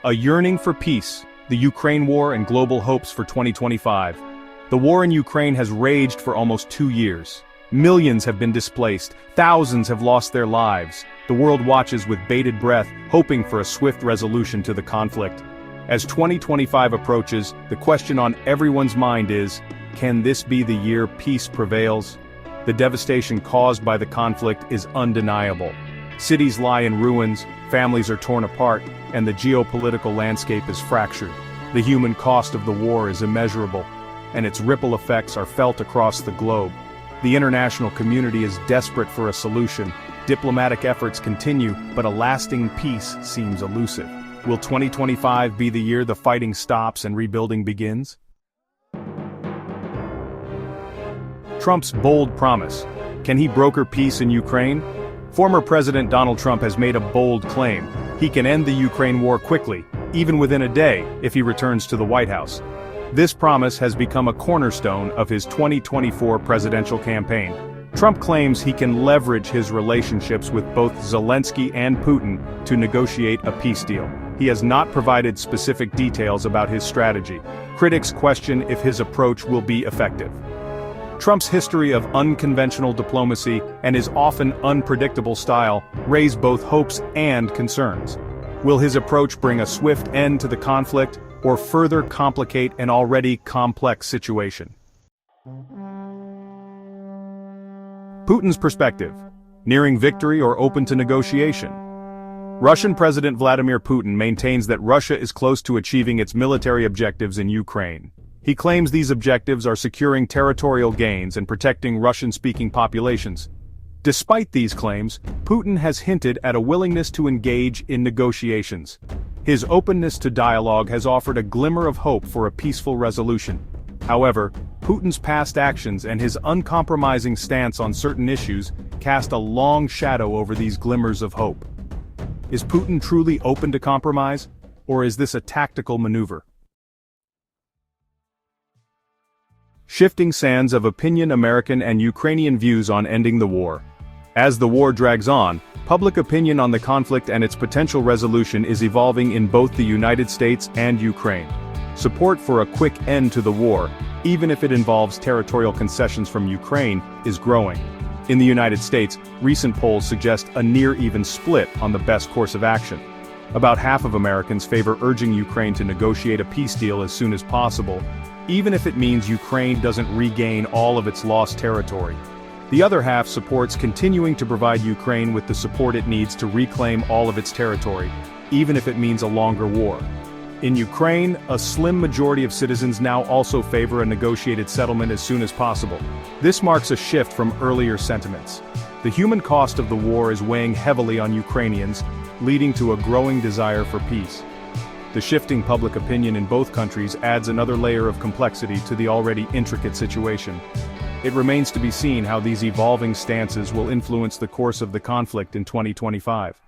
A yearning for peace, the Ukraine war and global hopes for 2025. The war in Ukraine has raged for almost 2 years. Millions have been displaced, thousands have lost their lives. The world watches with bated breath, hoping for a swift resolution to the conflict. As 2025 approaches, the question on everyone's mind is, can this be the year peace prevails? The devastation caused by the conflict is undeniable. Cities lie in ruins, families are torn apart, and the geopolitical landscape is fractured. The human cost of the war is immeasurable, and its ripple effects are felt across the globe. The international community is desperate for a solution. Diplomatic efforts continue, but a lasting peace seems elusive. Will 2025 be the year the fighting stops and rebuilding begins? Trump's bold promise. Can he broker peace in Ukraine? Former President Donald Trump has made a bold claim. He can end the Ukraine war quickly, even within a day, if he returns to the White House. This promise has become a cornerstone of his 2024 presidential campaign. Trump claims he can leverage his relationships with both Zelensky and Putin to negotiate a peace deal. He has not provided specific details about his strategy. Critics question if his approach will be effective. Trump's history of unconventional diplomacy and his often unpredictable style raise both hopes and concerns. Will his approach bring a swift end to the conflict, or further complicate an already complex situation? Putin's perspective: nearing victory or open to negotiation? Russian President Vladimir Putin maintains that Russia is close to achieving its military objectives in Ukraine. He claims these objectives are securing territorial gains and protecting Russian-speaking populations. Despite these claims, Putin has hinted at a willingness to engage in negotiations. His openness to dialogue has offered a glimmer of hope for a peaceful resolution. However, Putin's past actions and his uncompromising stance on certain issues cast a long shadow over these glimmers of hope. Is Putin truly open to compromise, or is this a tactical maneuver? Shifting sands of opinion: American and Ukrainian views on ending the war. As the war drags on, public opinion on the conflict and its potential resolution is evolving in both the United States and Ukraine. Support for a quick end to the war, even if it involves territorial concessions from Ukraine, is growing. In the United States, recent polls suggest a near-even split on the best course of action. About half of Americans favor urging Ukraine to negotiate a peace deal as soon as possible, even if it means Ukraine doesn't regain all of its lost territory. The other half supports continuing to provide Ukraine with the support it needs to reclaim all of its territory, even if it means a longer war. In Ukraine, a slim majority of citizens now also favor a negotiated settlement as soon as possible. This marks a shift from earlier sentiments. The human cost of the war is weighing heavily on Ukrainians, leading to a growing desire for peace. The shifting public opinion in both countries adds another layer of complexity to the already intricate situation. It remains to be seen how these evolving stances will influence the course of the conflict in 2025.